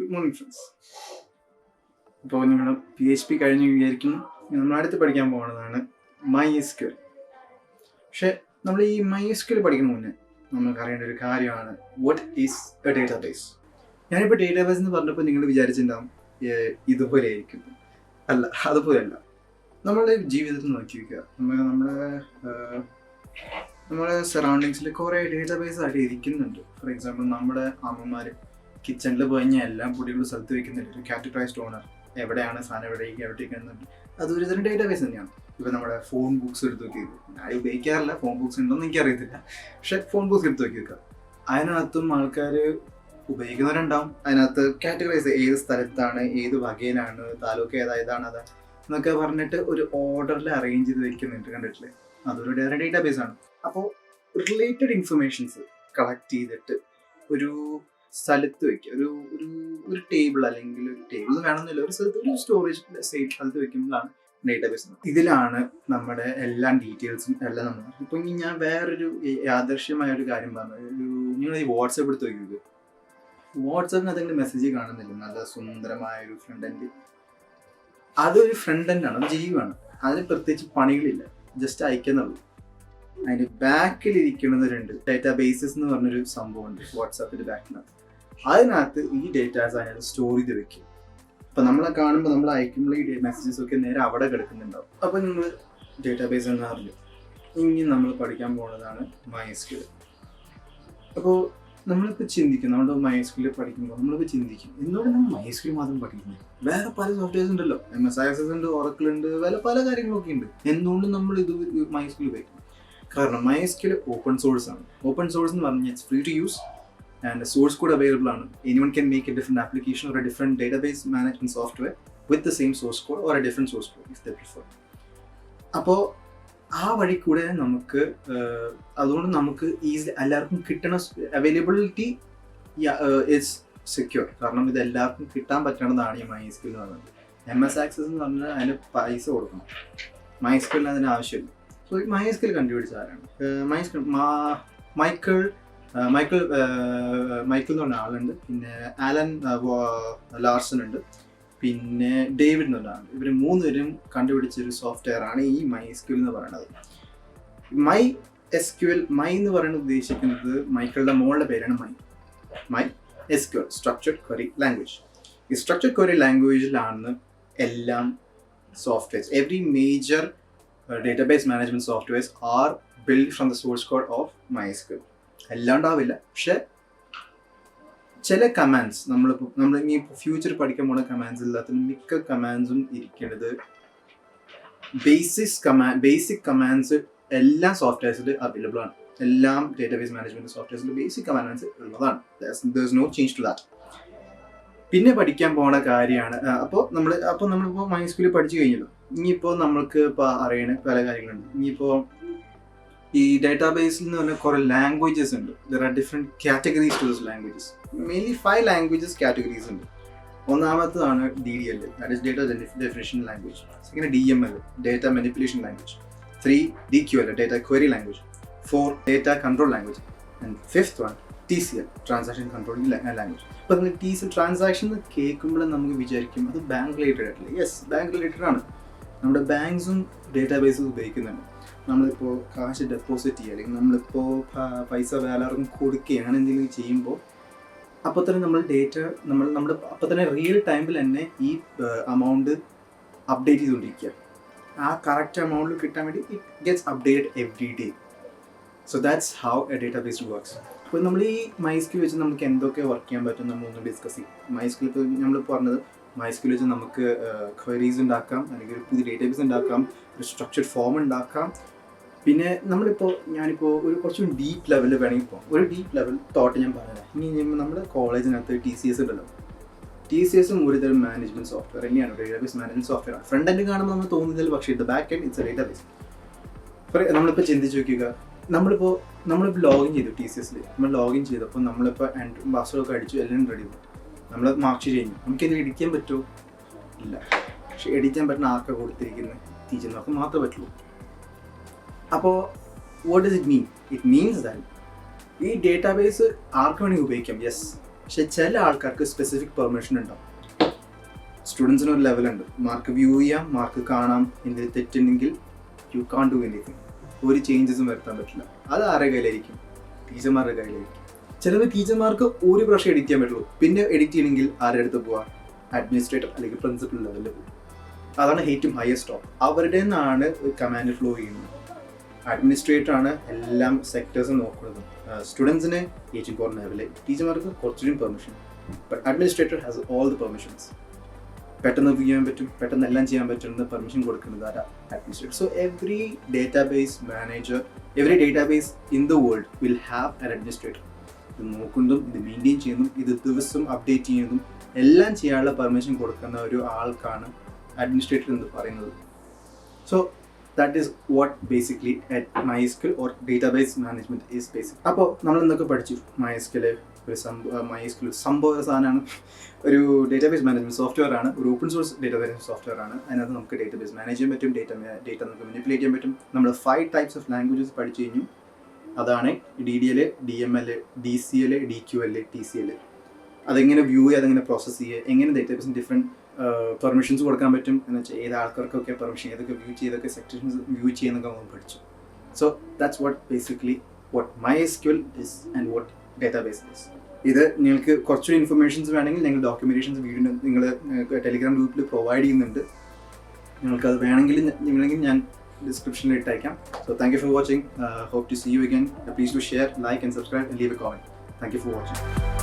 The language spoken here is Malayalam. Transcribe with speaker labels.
Speaker 1: Good morning friends. ഇപ്പോൾ നിങ്ങൾ PHP കഴിഞ്ഞ് വിചാരിക്കുന്നു നമ്മൾ അടുത്ത് പഠിക്കാൻ പോകുന്നതാണ് MySQL. പക്ഷേ നമ്മൾ ഈ MySQL പഠിക്കുന്ന മുന്നേ നമുക്ക് അറിയേണ്ട ഒരു കാര്യമാണ് വാട്ട് ഈസ് എ ഡേറ്റാബേസ്. ഞാനിപ്പോൾ ഡേറ്റാബേസ് എന്ന് പറഞ്ഞപ്പോൾ നിങ്ങൾ വിചാരിച്ചിട്ടുണ്ടാവും ഇതുപോലെ ആയിരിക്കും. അല്ല, അതുപോലെയല്ല. നമ്മളുടെ ജീവിതത്തിൽ നോക്കി വയ്ക്കുക, നമ്മുടെ സറൗണ്ടിങ്സിൽ കുറേ ഡേറ്റാബേസ് ആയിട്ട് ഇരിക്കുന്നുണ്ട്. ഫോർ എക്സാമ്പിൾ, നമ്മുടെ അമ്മമാർ കിച്ചണിൽ പോയി കഴിഞ്ഞാൽ എല്ലാം പൊടികൾ സ്ഥലത്ത് വെക്കുന്നുണ്ട്. ഒരു കാറ്റഗറൈസ്ഡ് ഓണർ എവിടെയാണ് സാധനം എവിടേക്ക് എന്നുണ്ട്. അതൊരു തരം ഡേറ്റാബേസ് തന്നെയാണ്. ഇപ്പോൾ നമ്മുടെ ഫോൺ ബുക്സ് എടുത്ത് നോക്കി ഞാൻ ഉപയോഗിക്കാറില്ല, ഫോൺ ബുക്സ് ഉണ്ടോയെന്ന് എനിക്കറിയത്തില്ല. പക്ഷേ ഫോൺ ബുക്സ് എടുത്ത് നോക്കി വെക്കുക, അതിനകത്തും ആൾക്കാർ ഉപയോഗിക്കുന്നവരുണ്ടാവും. അതിനകത്ത് കാറ്റഗറൈസ് ഏത് സ്ഥലത്താണ്, ഏത് വകയിലാണ്, താലൂക്ക് ഏതാണ് അത് എന്നൊക്കെ പറഞ്ഞിട്ട് ഒരു ഓർഡറിൽ അറേഞ്ച് ചെയ്ത് വെക്കുന്നുണ്ട്, കണ്ടിട്ടില്ലേ? അതൊരു ഡേറ്റാബേസ് ആണ്. അപ്പോൾ റിലേറ്റഡ് ഇൻഫർമേഷൻസ് കളക്ട് ചെയ്തിട്ട് ഒരു സ്ഥലത്ത് വെക്കുക, ഒരു ടേബിൾ അല്ലെങ്കിൽ ഒരു ടേബിൾ വേണമെന്നില്ല, ഒരു സ്ഥലത്ത് ഒരു സ്റ്റോറേജ് സ്ഥലത്ത് വെക്കുമ്പോഴാണ് ഡേറ്റാബേസ്. ഇതിലാണ് നമ്മുടെ എല്ലാ ഡീറ്റെയിൽസും എല്ലാം നമ്മൾ. ഇപ്പം ഞാൻ വേറൊരു യാദൃശ്യമായ ഒരു കാര്യം പറഞ്ഞു. നിങ്ങൾ ഈ വാട്സാപ്പ് എടുത്ത് വയ്ക്കുക, വാട്സാപ്പിന് അതെങ്കിലും മെസ്സേജ് കാണുന്നില്ല, നല്ല സുന്ദരമായ ഒരു ഫ്രണ്ട് എൻഡ്. അതൊരു ഫ്രണ്ട് എൻഡാണ്, അത് ജീവാണ്. അതിന് പ്രത്യേകിച്ച് പണികളില്ല, ജസ്റ്റ് അയക്കുന്നുള്ളൂ. അതിൻ്റെ ബാക്കിലിരിക്കുന്നത് രണ്ട് ഡേറ്റാബേസസ് എന്ന് പറഞ്ഞൊരു സംഭവമുണ്ട് വാട്സാപ്പിൻ്റെ ബാക്കിനകത്ത്. അതിനകത്ത് ഈ ഡേറ്റാസ് അതിനകത്ത് സ്റ്റോർ ചെയ്ത് വെക്കും. അപ്പം നമ്മളെ കാണുമ്പോൾ നമ്മൾ അയക്കുമ്പോൾ ഈ മെസ്സേജസ് ഒക്കെ നേരെ അവിടെ കിടക്കുന്നുണ്ടാവും. അപ്പം നമ്മൾ ഡേറ്റാബേസ് എന്ന് അറിഞ്ഞു. ഇനി നമ്മൾ പഠിക്കാൻ പോകുന്നതാണ് MySQL. അപ്പോൾ നമ്മളിപ്പോൾ ചിന്തിക്കും, നമ്മുടെ MySQL പഠിക്കുമ്പോൾ നമ്മളിപ്പോൾ ചിന്തിക്കും, എന്തുകൊണ്ട് നമ്മൾ MySQL മാത്രം പഠിക്കുന്നത്? വേറെ പല സോഫ്റ്റ്വെയർസ് ഉണ്ടല്ലോ, MS Access ഉണ്ട്, Oracle ഉണ്ട്, പല കാര്യങ്ങളൊക്കെ ഉണ്ട്. എന്തുകൊണ്ട് നമ്മൾ ഇത് MySQL ഉപയോഗിക്കും? കാരണം MySQL ഓപ്പൺ സോഴ്സ് ആണ്. ഓപ്പൺ സോഴ്സ് എന്ന് പറഞ്ഞാൽ it's free to use and source code available ആണ്. Anyone can make a different application or a different database management software with the same source code or a different source code if they prefer. അപ്പോൾ ആ വഴി കൂടെ നമുക്ക് അതുകൊണ്ട് നമുക്ക് ഈസി എല്ലാവർക്കും കിട്ടണ അവൈലബിലിറ്റി ഇസ് സെക്യൂർ. കാരണം ഇത് എല്ലാവർക്കും കിട്ടാൻ പറ്റണതാണ് ഈ MySQL എന്ന് പറയുന്നത്. MS Access എന്ന് പറഞ്ഞാൽ അതിന് പൈസ കൊടുക്കണം, MySQL അതിന് ആവശ്യമില്ല. സോ MySQL കണ്ടുപിടിച്ച ആരാണ്? മൈക്കിൾ എന്ന് പറഞ്ഞ ആളുണ്ട്, പിന്നെ ആലൻ ലാർസൺ ഉണ്ട്, പിന്നെ ഡേവിഡ് എന്ന് പറഞ്ഞ ആളുണ്ട്. ഇവർ മൂന്നുപേരും കണ്ടുപിടിച്ചൊരു സോഫ്റ്റ്വെയർ ആണ് ഈ MySQL എന്ന് പറയുന്നത്. MySQL എന്ന് പറയുന്നത് ഉദ്ദേശിക്കുന്നത് മൈക്കിളുടെ മോളുടെ പേരാണ് MySQL, സ്ട്രക്ചർഡ് ക്വറി ലാംഗ്വേജ്. ഈ സ്ട്രക്ചർഡ് ക്വറി ലാംഗ്വേജിലാണ് എല്ലാം softwares, every major database management softwares are built from the source code of MySQL. എല്ലാം ഉണ്ടാവില്ല, പക്ഷെ ചില കമാൻഡ്സ് നമ്മൾ ഇനി ഫ്യൂച്ചർ പഠിക്കാൻ പോകുന്ന കമാൻഡ്സ് എല്ലാത്തിനും മിക്ക കമാൻഡ്സും ഇരിക്കുന്നത് ബേസിക് കമാൻഡ്സ് എല്ലാ സോഫ്റ്റ്വെയർസിൽ അവൈലബിൾ ആണ്. എല്ലാം ഡേറ്റാബേസ് മാനേജ്മെന്റ് സോഫ്റ്റ്വെയർസിൽ ബേസിക് കമാൻഡ്സ് ഉള്ളതാണ്. there is no change to that. പിന്നെ പഠിക്കാൻ പോകുന്ന കാര്യമാണ് അപ്പോൾ നമ്മളിപ്പോൾ MySQL പഠിച്ചു കഴിഞ്ഞല്ലോ. ഇനിയിപ്പോൾ നമ്മൾക്ക് ഇപ്പോൾ അറിയണ പല കാര്യങ്ങളുണ്ട്. ഇനിയിപ്പോൾ ഈ ഡേറ്റാബേസിൽ എന്ന് പറഞ്ഞാൽ കുറേ ലാംഗ്വേജസ് ഉണ്ട്. There are different categories to this languages. Mainly 5 languages categories ഉണ്ട്. ഒന്നാമത്തതാണ് DDL, that is data definition language. Second DML, data manipulation language. 3 DQL, data query language. 4 data control language. And fifth one TCL, transaction controlling language. ഇപ്പോൾ നിങ്ങൾ TCL ട്രാൻസാക്ഷൻ കേൾക്കുമ്പോൾ നമുക്ക് വിചാരിക്കും അത് ബാങ്ക് റിലേറ്റഡ് ആയിട്ടില്ല. യെസ്, ബാങ്ക് റിലേറ്റഡ് ആണ്. നമ്മുടെ ബാങ്ക്സും ഡേറ്റാബേസും ഉപയോഗിക്കുന്നുണ്ട്. നമ്മളിപ്പോൾ കാശ് ഡെപ്പോസിറ്റ് ചെയ്യുക, അല്ലെങ്കിൽ നമ്മളിപ്പോൾ പൈസ വേലാർക്കും കൊടുക്കുക, അങ്ങനെ എന്തെങ്കിലും ചെയ്യുമ്പോൾ അപ്പോൾ തന്നെ നമ്മുടെ അപ്പോൾ തന്നെ റിയൽ ടൈമിൽ തന്നെ ഈ അമൗണ്ട് അപ്ഡേറ്റ് ചെയ്തുകൊണ്ടിരിക്കുക. ആ കറക്റ്റ് എമൗണ്ടിൽ കിട്ടാൻ വേണ്ടി it gets updated every day. So that's how A database works. അപ്പോൾ നമ്മൾ ഈ MySQL വെച്ച് നമുക്ക് എന്തൊക്കെ വർക്ക് ചെയ്യാൻ പറ്റും നമ്മളൊന്ന് ഡിസ്കസ് ചെയ്യും. MySQL ഇപ്പോൾ നമ്മൾ പറഞ്ഞത് MySQL വെച്ച് നമുക്ക് ക്വയറീസ് ഉണ്ടാക്കാം, അല്ലെങ്കിൽ ഒരു പുതിയ ഡേറ്റാബേസ് ഉണ്ടാക്കാം, ഒരു സ്ട്രക്ചർഡ് ഫോം ഉണ്ടാക്കാം. പിന്നെ ഞാനിപ്പോൾ ഒരു കുറച്ചും ഡീപ്പ് ലെവലിൽ വേണമെങ്കിൽ പോകാം. ഒരു ഡീപ്പ് ലെവൽ തോട്ട് ഞാൻ പറയാം. ഇനി നമ്മുടെ കോളേജിനകത്ത് TCS ഉണ്ടല്ലോ. TCSും ഒരുതരം മാനേജ്മെൻറ്റ് സോഫ്റ്റ്വെയർ തന്നെയാണ്, ഡേറ്റാബേസ് മാനേജ്മെൻറ്റ് സോഫ്റ്റ്വെയർ ആണ്. ഫ്രണ്ട് എൻഡ് കാണുമ്പോൾ നമ്മൾ തോന്നുന്നില്ല, പക്ഷേ ഇത് back end it's A database. നമ്മളിപ്പോൾ ചിന്തിച്ച് നോക്കുക, നമ്മളിപ്പോൾ ലോഗിൻ ചെയ്തു TCSൽ. നമ്മൾ ലോഗിൻ ചെയ്തപ്പോൾ നമ്മളിപ്പോൾ പാസ്വേഡൊക്കെ അടിച്ചു, എല്ലാം റെഡി ആവും. നമ്മൾ മാർക്ക് കഴിഞ്ഞു. നമുക്കിത് എഡിറ്റ് ചെയ്യാൻ പറ്റുമോ? ഇല്ല. പക്ഷെ എഡിറ്റ് ചെയ്യാൻ പറ്റുന്ന ആർക്കാ കൊടുത്തിരിക്കുന്നത്? ടീച്ചറിനൊക്കെ മാത്രമേ പറ്റുള്ളൂ. അപ്പോൾ what does it mean? It means that ഈ ഡേറ്റാബേസ് ആർക്ക് വേണമെങ്കിൽ ഉപയോഗിക്കാം. യെസ്, പക്ഷെ ചില ആൾക്കാർക്ക് സ്പെസിഫിക് പെർമിഷൻ ഉണ്ടാവും. സ്റ്റുഡൻസിന് ഒരു ലെവലുണ്ട്, മാർക്ക് വ്യൂ ചെയ്യാം, മാർക്ക് കാണാം, എന്തെങ്കിലും തെറ്റുണ്ടെങ്കിൽ യു കാൺ ഡു എനിത്തിങ്, ഒരു ചേഞ്ചസും വരുത്താൻ പറ്റില്ല. അത് ആരുടെ കയ്യിലായിരിക്കും? ടീച്ചർമാരുടെ കയ്യിലായിരിക്കും. ചിലപ്പോൾ ടീച്ചർമാർക്ക് ഒരു പ്രാവശ്യം എഡിറ്റ് ചെയ്യാൻ പറ്റുള്ളൂ, പിന്നെ എഡിറ്റ് ചെയ്യണമെങ്കിൽ ആരുടെ അടുത്ത് പോവാം? അഡ്മിനിസ്ട്രേറ്റർ അല്ലെങ്കിൽ പ്രിൻസിപ്പൽ ലെവലിൽ പോകും. അതാണ് ഏറ്റവും ഹയസ്റ്റ് ടോപ്പ്. അവരുടെ നിന്നാണ് കമാൻഡ് ഫ്ലോ ചെയ്യുന്നത്. അഡ്മിനിസ്ട്രേറ്റർ ആണ് എല്ലാ സെക്ടേഴ്സും നോക്കുന്നത്. സ്റ്റുഡൻസിന് ഏറ്റവും കുറഞ്ഞ ലെവലിൽ, ടീച്ചർമാർക്ക് കുറച്ചുകൂടി permission. But administrator has all the permissions. പെട്ടെന്ന് ചെയ്യാൻ പറ്റും, പെട്ടെന്ന് എല്ലാം ചെയ്യാൻ പറ്റുന്ന പെർമിഷൻ കൊടുക്കുന്നത് ആരാ? Administrator. So every database manager, every database in the world will have an administrator. ഇത് നോക്കുന്നതും ഇത് മെയിൻറ്റെയിൻ ചെയ്യുന്നതും ഇത് ദിവസം അപ്ഡേറ്റ് ചെയ്യുന്നതും എല്ലാം ചെയ്യാനുള്ള പെർമിഷൻ കൊടുക്കുന്ന ഒരു ആൾക്കാണ് അഡ്മിനിസ്ട്രേറ്റർ എന്ന് പറയുന്നത്. So that is what basically at MySQL or database management is basic. അപ്പോൾ നമ്മൾ എന്തൊക്കെ പഠിച്ചു? MySQL ഒരു സംഭവ സാധനമാണ്, ഒരു ഡേറ്റാബേസ് മാനേജ്മെൻറ്റ് സോഫ്റ്റ്വെയർ ആണ്, ഒരു ഓപ്പൺ സോഴ്സ് ഡേറ്റാബേസ് സോഫ്റ്റ്വെയർ ആണ്. അതിനകത്ത് നമുക്ക് ഡേറ്റാബേസ് മാനേജ് ചെയ്യാൻ പറ്റും, ഡേറ്റ നമുക്ക് മാനിപ്പുലേറ്റ് ചെയ്യാൻ പറ്റും. നമ്മൾ 5 ടൈപ്സ് ഓഫ് ലാംഗ്വേജസ് പഠിച്ചു കഴിഞ്ഞു. അതാണ് DDL, DML, DCL, DQL, TCL. അതെങ്ങനെ വ്യൂ ചെയ്യുക, അതെങ്ങനെ പ്രോസസ്സ് ചെയ്യുക, എങ്ങനെ ഡേറ്റാബേസിന് ഡിഫറെൻറ്റ് പെർമിഷൻസ് കൊടുക്കാൻ പറ്റും എന്ന് വെച്ചാൽ ഏത് ആൾക്കാർക്കൊക്കെ പെർമിഷൻ, ഏതൊക്കെ വ്യൂ ചെയ്തൊക്കെ സെക്ഷൻസ് വ്യൂ ചെയ്യുന്നൊക്കെ നമ്മൾ പഠിച്ചു. So that's what basically what MySQL is and what database is. ഇത് നിങ്ങൾക്ക് കുറച്ചുകൂടി ഇൻഫർമേഷൻസ് വേണമെങ്കിൽ ഞങ്ങൾ ഡോക്യുമെൻറ്റേഷൻസ് വീഡിയോ നിങ്ങൾ ടെലിഗ്രാം ഗ്രൂപ്പിൽ പ്രൊവൈഡ് ചെയ്യുന്നുണ്ട്. നിങ്ങൾക്കത് വേണമെങ്കിൽ ഞാൻ ഡിസ്ക്രിപ്ഷനിൽ ഇട്ടയക്കാം. So thank you for watching. Hope to see you again. Please do share, like and subscribe and leave a comment. Thank you for watching.